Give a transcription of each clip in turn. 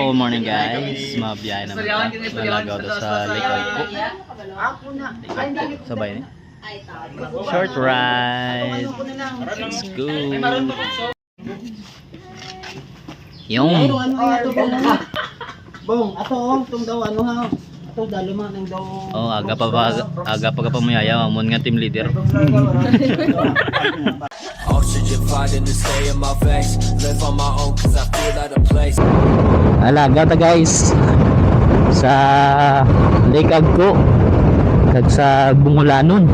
Hello, morning guys. Mabiyahe naman tayo. Nalagaw to sa Lake Agco. Sabay ni. Short ride. Let's go. Yung. Bong, ato tung daw ano ha. Ato dalo man nang daw. Oh, aga pa pamuyaya amon nga team leader. Oxygen fighting to stay in my face. Live on my own cause I feel out of place. Alaga ta guys sa Lake Agco kag sa Bungolanon.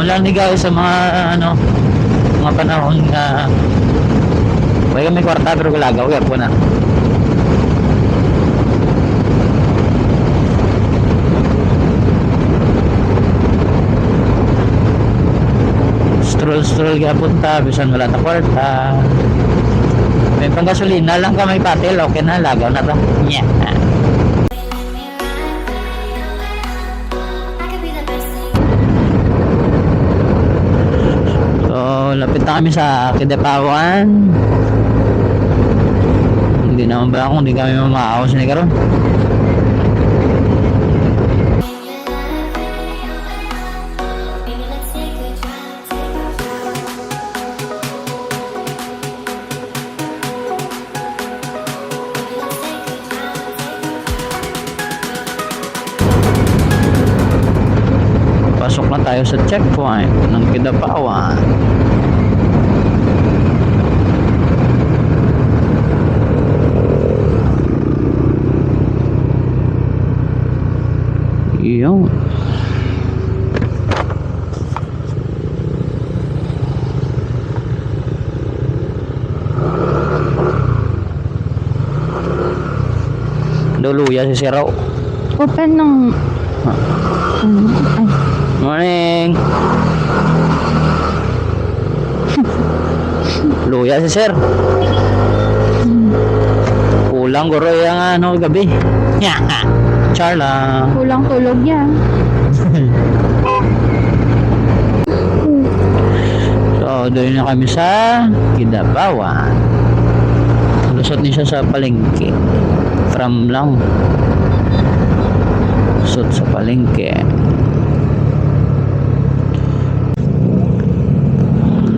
Lang ni guys sa mga panahon nga may kwarta pero galagaw ya po na. Stroll kaya punta bisan wala ta kwarta. May panggasolina lang ka may patel, okay na, lagaw na to. Yeah. Lapit na kami sa Kidapawan. Hindi naman ba kung hindi kami mamaawas ni karon. Pasok na tayo sa checkpoint ng Kidapawan. Yun. Luluya si Siro. Open ng ay. Morning. Luya si Sir. Kulang guro yung gabi. Charla. Kulang tulog yan. So, doon na kami sa Kidapawan. Lusot niya siya sa palengke. From lang. Lusot sa palengke.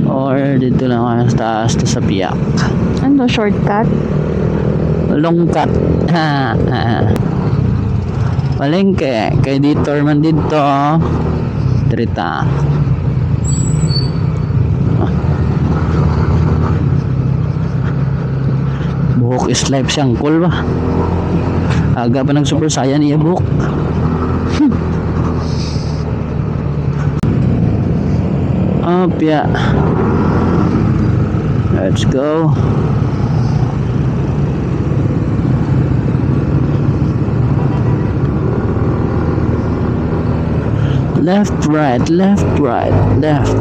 Or dito lang ako sa taas to sa Piyak. Ano, shortcut? Long cut. Palengke kay dito man dito trita. Buhok is life siyang cool ba. Aga pa nag super saiyan iya buhok. Apya. Let's go. Left, right, left, right, left.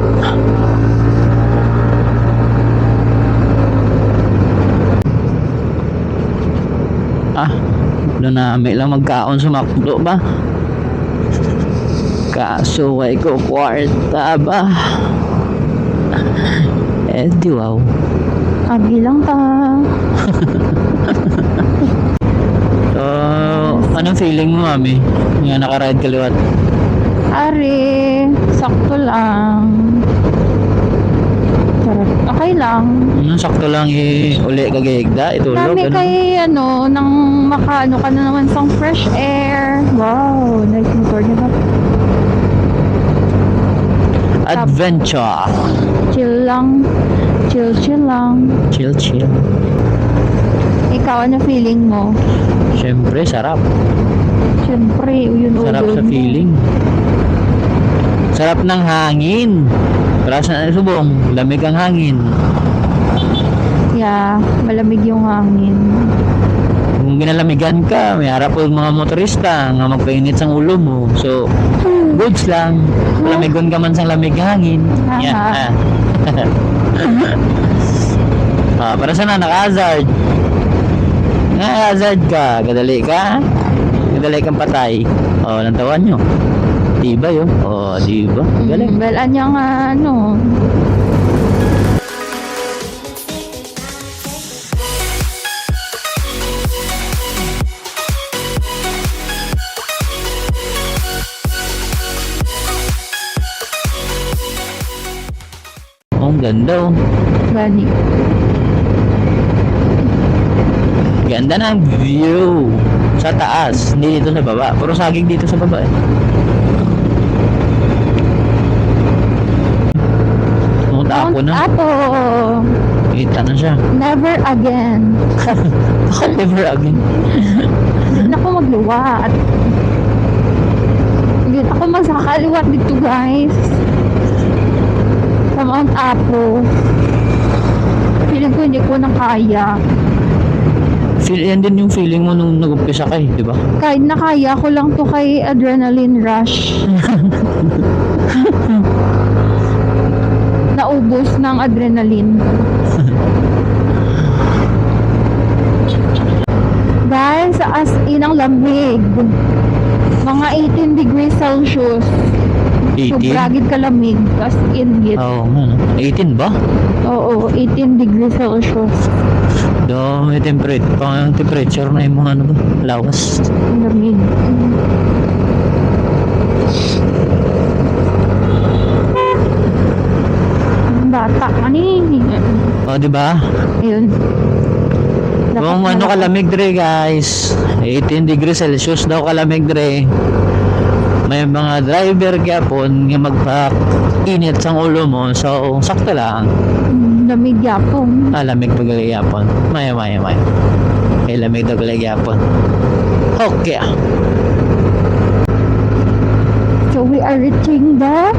Doon na may lang magkaon sa makdo ba? Kaso ay ko kwarta ba? Di wow. Abi lang ta. So, anong feeling mo, mami? Nga nakaride kaliwat? Ari, sakto lang. Sarap. Okay lang. Sakto lang uli kagayigda, itulog. Dami kay nang makaano ka na naman sa fresh air. Wow, nice motor niya ba? Adventure. Chill lang. Chill lang. Chill. Ikaw, ano feeling mo? Siyempre, sarap. Siyempre, yun Sarap sa feeling. Sarap ng hangin. Para sa subong, lamig ang hangin. Yeah, malamig yung hangin. Kung ginalamigan ka, may harap po mga motorista nga magpainit sa ulo mo. So, goods lang. Lamigon ka man sa lamig hangin. Yan. Aha. Para saan na naka-hazard? Naka-hazard ka. Gadali ka. Gadali kang patay. Nantawan nyo. Diba yun? Diba? Galing. Well, anyang ano. Ang ganda oh. Gani. Ganda ng view. Sa taas. Hindi dito sa baba. Puro saging dito sa baba eh. Tapo na. Apo. Kita na siya. Never again. Never again. Hindi na ako magluwat. Hindi na ako magsakaliwat dito guys. Sa Mount Apo. Feeling ko hindi ko na kaya. Yan din yung feeling mo nung nag-umpisa ka eh, di ba? Kahit na kaya ko lang to kay adrenaline rush. Naubos ng adrenaline. Guys, as in ang lamig. Mga 18 degrees Celsius. 18? Sobragid kalamig. As in git. Oo, 18 ba? Oo, 18 degrees Celsius. May temperature na yung mga ano ba? Lawas. Ang lamig. Ang bata kanini. Di ba? Ayun. Kung ano kalamig dre guys. 18 degrees Celsius daw kalamig dre. May mga driver gyapon nga magpa-init sa ulo mo. So, sakto lang. Lamig yapon. Lamig pag gyapon. Maya. Kay lamig daw gyapon. Okay. So we are reaching the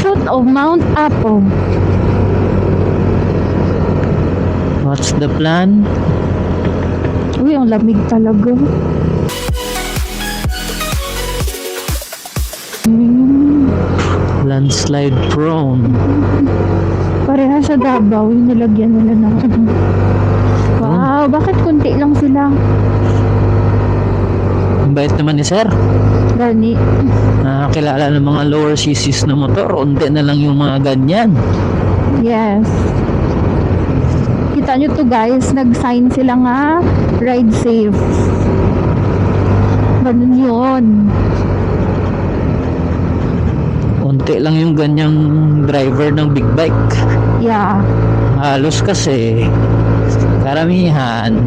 foot of Mount Apo. What's the plan? Uy, ang lamig talaga. Landslide prone. Pareha sa Davao, yung nilagyan nila ng wow, bakit kunti lang sila? Ang bait naman ni sir. Gani. Nakakilala ng mga lower CCs na motor. Unti na lang yung mga ganyan. Yes. Kita nyo to guys, nag-sign sila nga ride safe. Ganun yun. Unti lang yung ganyang driver ng big bike. Yeah. Halos kasi karamihan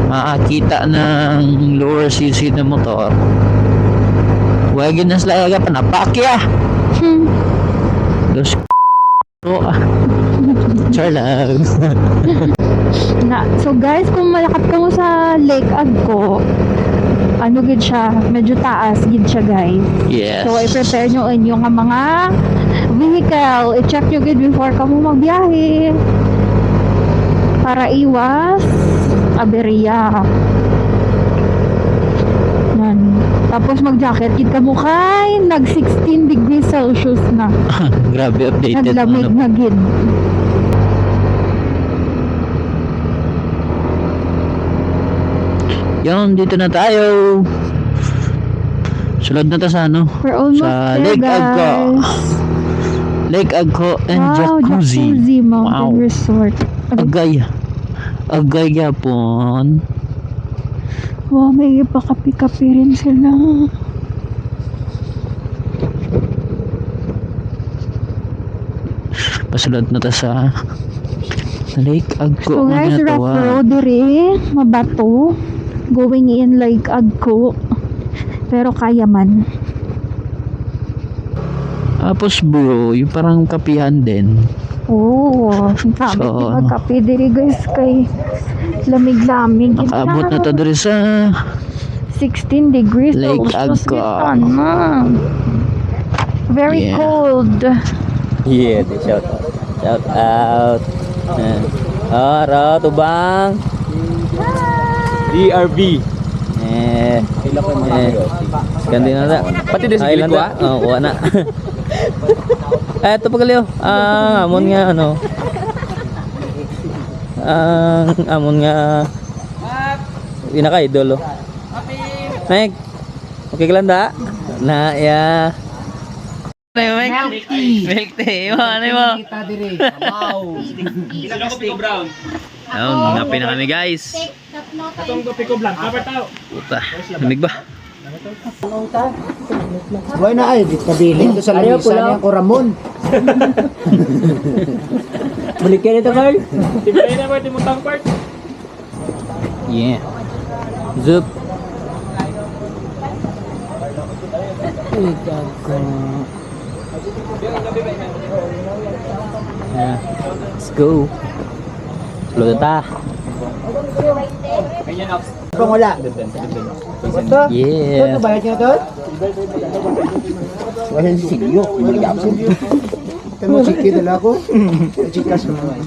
makakita ng lower CC na motor. Huwag na sila aga panapakya. Dos char lang. So guys, kung malakap ka mo sa Lake Agco, ano gid siya, medyo taas gid siya guys. Yes. So i-prepare nyo inyong mga vehicle, i-check nyo gid before ka mo magbiyahe para iwas aberya. Yan. Tapos mag-jacket gid ka mo kay nag 16 degrees Celsius na. Grabe updated. Naglamig na gid. Yun, dito na tayo. Sulod na ta sa ano? We're almost Sa there, Lake Agco. guys. Lake Agco and Wow, Jacuzzi. Mountain Wow. Resort. Agay. Agay yapon. Wow, may ipakapi-kapi rin sila. Pasulod na ta sa Lake Agco. So guys, rough road rin. Mabato. Going in Lake Agco. Pero kaya man. Tapos bro, yung parang kapihan din. Oo. Sabi So, so, magkape diri guys kay lamig-lamig. Nakaabot na to diri sa 16 degrees Lake Celsius. Agco. Kita na. Very Yeah. cold. Yeah, shout out. Shout out. Ro, tubang. DRB. Kandi na na. Pati din sa Ay, gilid landa. ko, Oo, kuha na. Eto pagaliw. Amon nga ano. Amon nga pinaka-idol oh. Meg. Okay ka landa? Na ya. Milk tea. Ano mo? Kita dire. Wow. Ilang ako pico brown. Ayun, napin na kami guys. Itong pico blanc. Cover tao. Puta, lamig ba? Boy na ay, di kabiling ko sa lamisa niya ko Ramon. Balik ka nito, Carl. Tibay na ba, timutang part? Yeah. Zup. Yeah. Let's go. Slow ta. Kung wala. Ito? Yeah. Ito, bayad niyo ito? Wala yung silyo. Wala yung silyo. Ito mo, chiki dala ko. Chikas mo.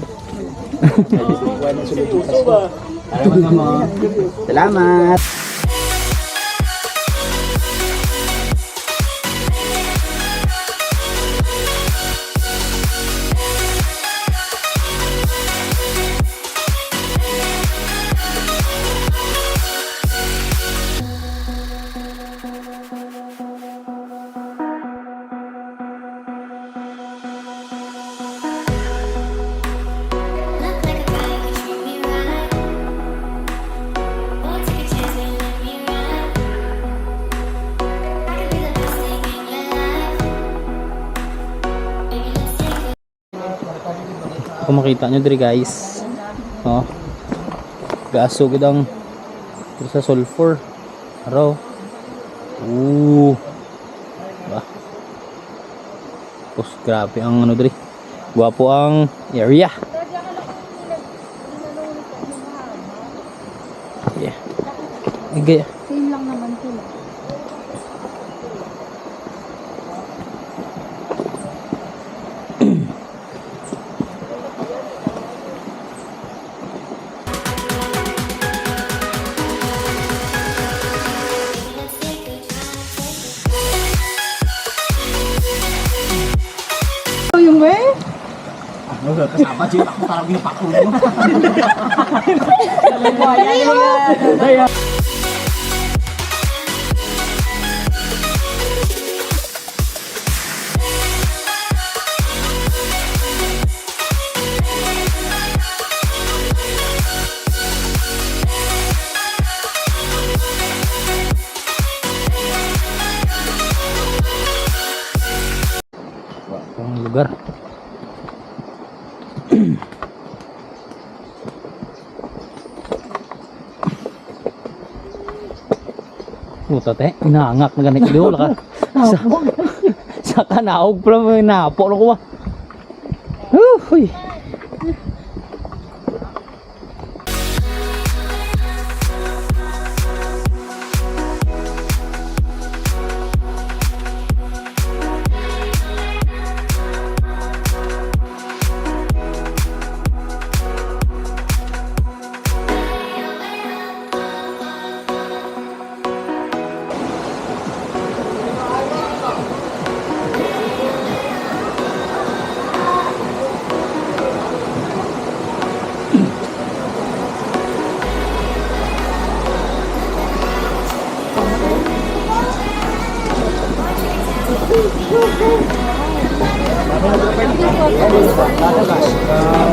Salamat. Look like a guy who treat me right. Won't take a chance and let me ride. I could be the best thing in your life. Baby, let's take it. Kung makita nyo diri guys. Oh. Gaso gid ang diri sa sulfur. Araw. Ba. Tapos grabe ang ano diri. Guwapo ang area. Yeah. Igay. Same lang naman sila. Yung way? Kasama siya. Ako parang ginapakul mo. Ang lugar. Puta te, inaangak na ganit diyo ka. Sa kanaog pala may napo na ko. Huy.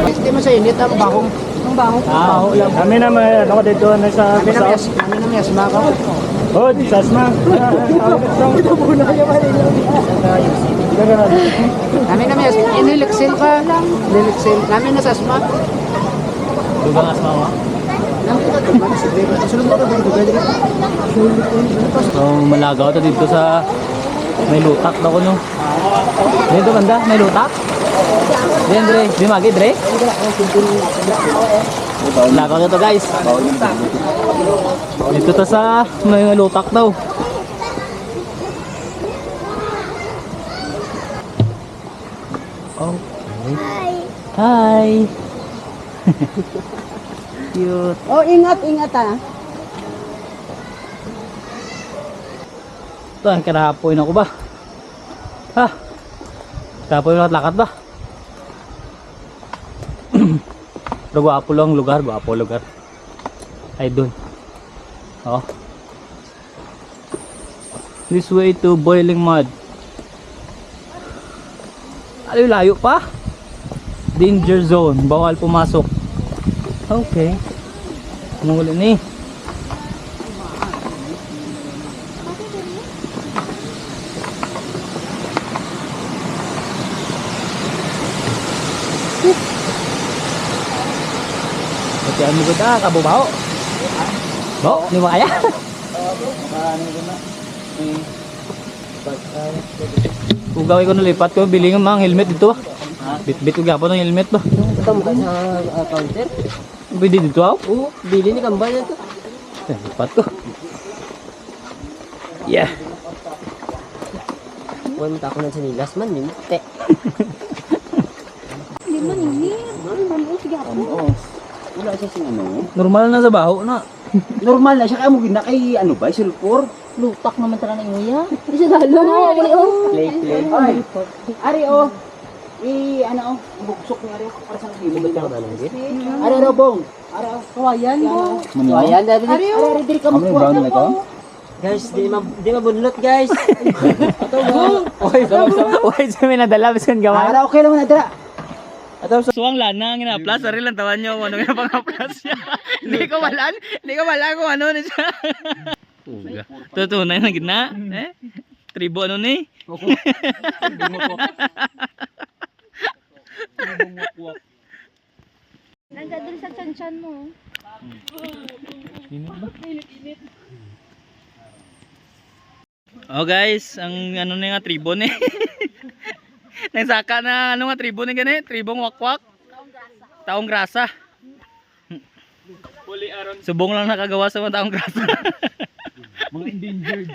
Hindi mo sa init ang bahong. Ang baho. Baho lang. Kami na may ano ko dito na sa Kami na may asma ko. Oh, sa asma. Kami na may asma. Iniliksin ka. Iniliksin. Kami na sa asma. Dugang asma mo. So malagaw to dito sa may lutak daw ko no. Dito banda, may lutak. Diyan Dre, di magi Dre. Lagaw na to guys. Dito to sa may lutak daw. Okay. Hi. Cute. Oh, ingat, ingat ah. ito, kinahapoy na ko ba? Ha? Kapoy na lakat ba? Pero gwapo lang lugar, gwapo lugar. Ay doon. Oh. This way to Boiling Mud. Ay, layo pa. Danger zone, bawal pumasok. Okay. Anong ulit ni? Pati ano ba ta? Kabubaw? Bo, ni mo kaya? Kung gawin ko nalipat ko, bili ng mga helmet dito. Bit-bit ko gapon ng helmet ba? Tama ka sa counter? Pwede dito ako? Oo, bili ni Kambal na ito. Lipat ko. Yeah. Huwag mo tako na sa nilas man, yun. Te. Hindi man ini. Ano sige ako. Wala siya sing ano. Normal na sa baho na. Normal na siya kaya mo gina kay ano ba, sulfur? Lutak naman tara na imuya. Hindi siya dalo. Wala oh. Play. Ay. Ari oh. Ano oh, buksok ni Ari para sa kimo ba lang gid. Ari ro bong. Ari oh, kawayan mo. Ayan, dali. Ari diri ka mo. Brown na ko. Guys, di mabunlot, guys. Uy, sa may nadala, bisan gawa. Ara okay lang na dira. Suwang lana ang ina-plus, ari lang tawan nyo kung ano nga pang-plus niya. Hindi ko malaan kung ano na siya. Uga. Tutunay na gitna. Tribo ano ni? Nandiyan sa tiyan mo. Oh guys, ang ano na nga tribo ni. Nagsaka na ano nga tribo ni gani? Tribong wakwak. Taong grasa. Subong lang nakagawa sa mga taong grasa. Mga endangered.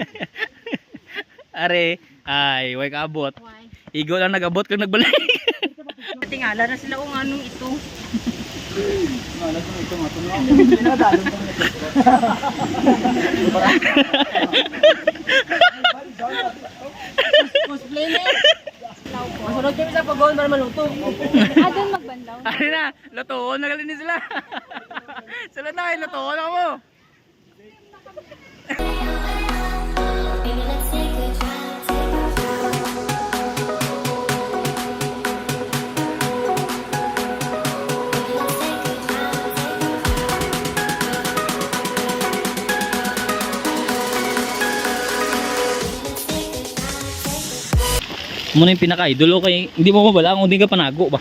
Are, ay, way kaabot. Igo lang nagabot kung nagbalik. Tingala na sila kung anong ito. Masunod kami sa pag-goal para maluto. Doon magbandaw. Ari na, lutoon na galing sila. Sila na kayo, lutoon ako. Baby, let's take a drive, Muna yung pinaka-idol okay, hindi mo mabala kung hindi ka panago ba.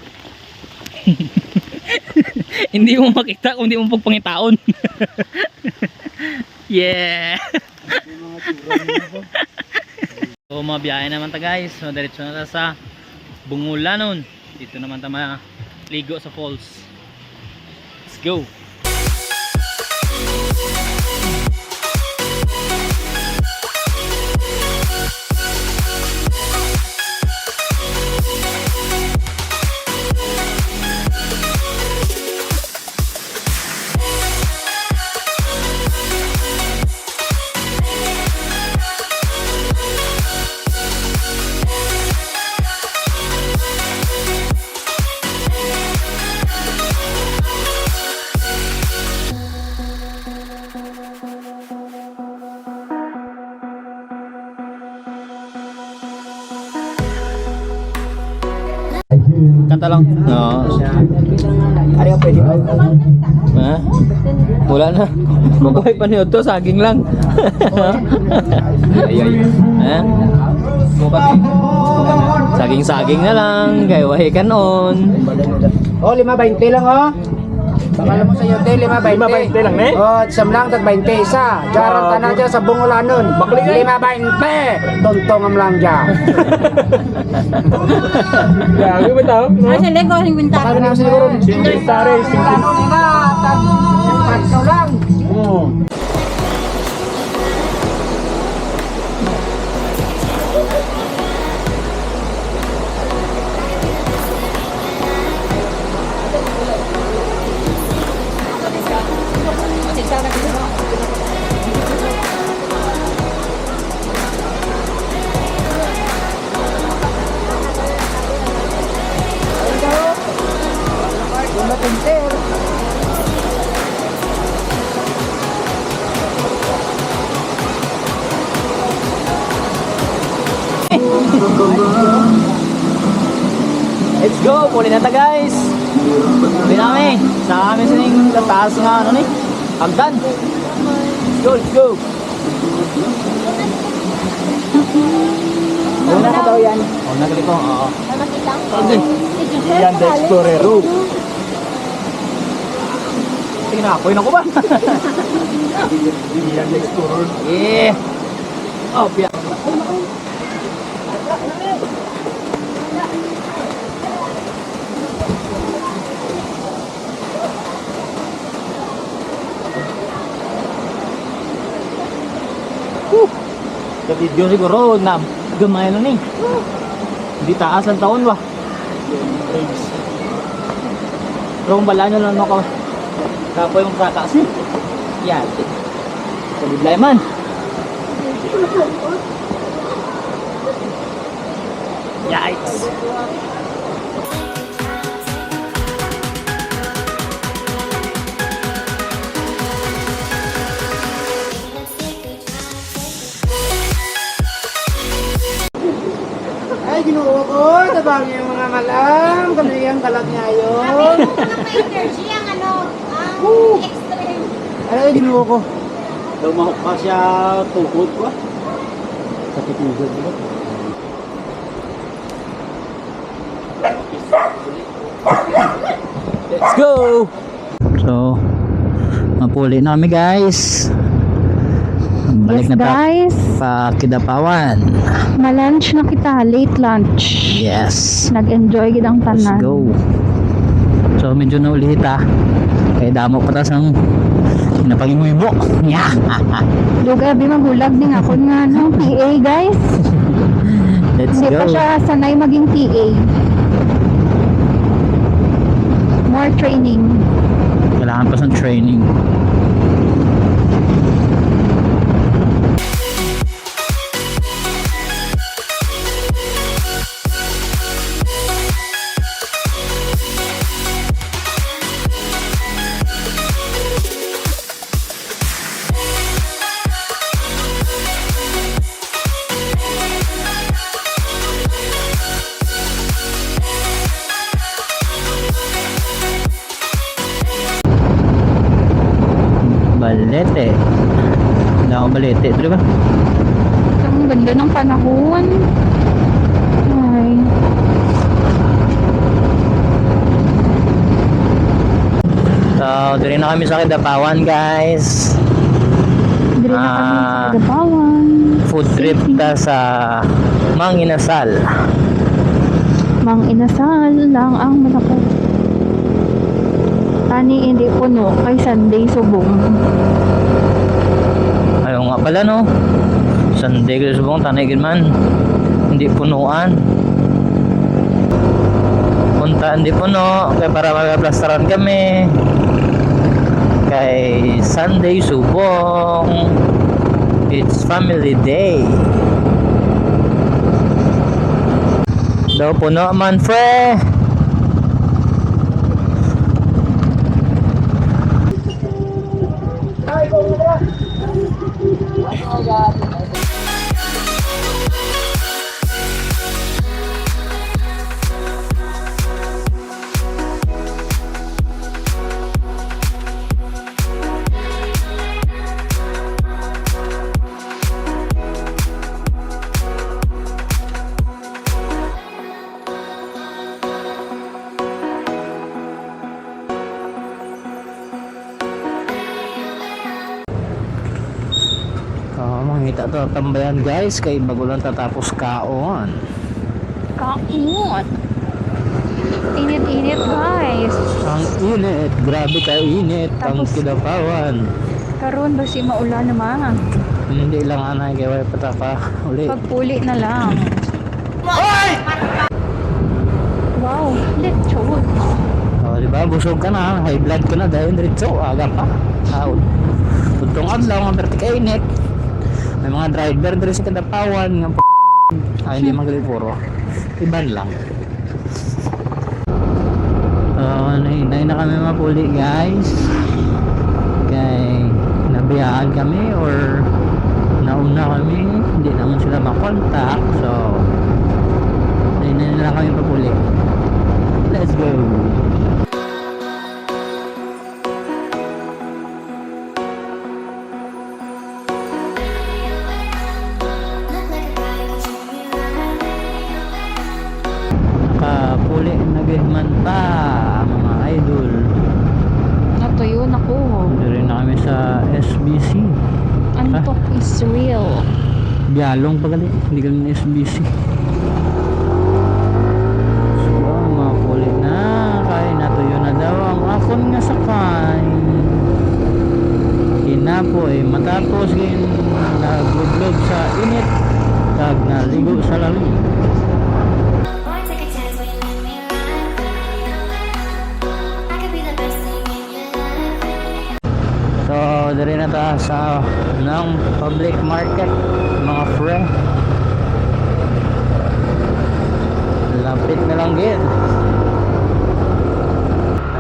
Hindi mo makita kung hindi mo pagpangitaon. Yeah. So mabiyahe naman ta guys, so diretso na ta sa Bungulanon. Dito naman ta ligo sa falls. Let's go. Kanta lang. No. Ari pwede ba? Ha? Wala na. Mabuhay pa niyo to, saging lang. Ha? Saging-saging na lang, kay wahi kanon. Oh, 5.20 lang oh. Pangalan mo sa hotel, 5.20. 5.20 lang, eh? Oh, isang lang, tag 20 isa. Diyaran tanan dyan sa Bungulanon. 5.20. Tontong am lang dyan. Gagi ba tao? Ay, sa lego, ang bintar. Sabi na siguro. Sintare, Ano nila, tatlo lang. Let's go! Puli na ta guys! Sabi namin, sa amin sa ning taas nga ano ni? Hagdan! Let's go, let's go! Una ka daw yan. Oh, nagalit ko, oo. Okay. Yan, the Explorer. Tingnan na, puwin ako ba? Yan, the Explorer. Yeah! Oh, piya. Sa video siguro na gamay na ni. Hindi taas ang taon ba? Pero kung bala nyo lang ako kapo yung kataas ni. Yan. Sa biblay man. Yikes. Ay, ginuha ko. Tabang yung mga malam. Kami yung kalag niya yun. May energy ang ano, ang extreme. Ay, ginuha ko. Lumahok pa siya tukod ko. Sa titugod ko. Let's go! So, mapuli na kami guys. Balik Yes na guys, pa Kidapawan. ma-lunch na kita, late lunch. Yes. Nag-enjoy gid ang Let's tanan. go. So, medyo naulit kaya damo pa tas ang napanginguy mo. Yeah. Lugabi magulag din ako nga no, PA guys. Let's Hindi pa go. siya sanay maging PA. More training. Kailangan pa sa training. Balete. Wala akong balete. Ito ba? Ang ganda ng panahon. Ay. So, dito na kami sa Kidapawan guys. Dire na kami sa Ah. Kidapawan. Food trip ta sa Mang Inasal. Mang Inasal lang ang malako. Tani hindi puno kay Sunday subong. Ayaw nga pala no. Sunday ko subong tanay man. Hindi punuan. Punta hindi puno kaya para magplastaran kami. Kay Sunday subong. It's family day. Daw puno man fre. Mangita to tambayan guys kay bago lang tatapos kaon. Kaon. Init-init guys. Ang init, grabe ka init ang Tapos- Kidapawan. Karon ba si maulan naman? Hindi lang anay kay way patapa uli. Pagpuli na lang. Wow, lechon. Oh, di ba busog ka na, high blood ka na dahil diretso aga pa. Out. Utong adlaw nga berti ka init. May mga driver diri sa Kidapawan nga hindi magalit puro. Iban lang. Nahinay na kami mapuli guys. Kay nabiyaan kami or nauna kami, hindi naman sila makontak. So nahinay na lang kami papuli. Let's go. Look like a guy who treat me right. Nakapuli na gihman pa mga idol. Natuyo na ko. Diri na kami sa SBC. Antok is real. Bialong pagali, hindi kami na SBC. So, mapuli na. Kaya natuyo na daw ang akon nga sakay. Kinapoy, matapos gin naglublog sa init. Tag naligo sa lalim. Boy, take a chance when you let me ride. I could be the best thing in your life. So, diri na ta sa ng public market, mga friend. Lapit na lang gid.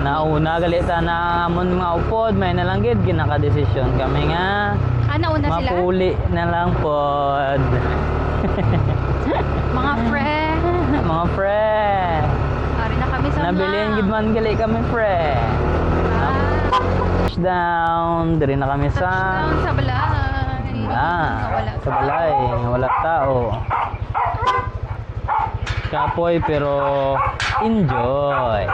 Nauna galita na amon mga upod, may nalanggit ginaka-desisyon kami nga Nauna sila? mapuli na lang pod. Mga friend. Mga friend. Ari na kami sa Nabilin gid man gali kami friend. Touchdown, diri na kami sa Sa balay. Wala. sa balay, wala tao. Kapoy pero enjoy.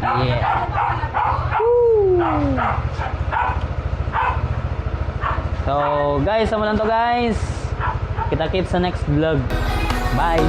Yeah. Woo! So guys, amo lang to guys. Kita-kits sa next vlog. Bye.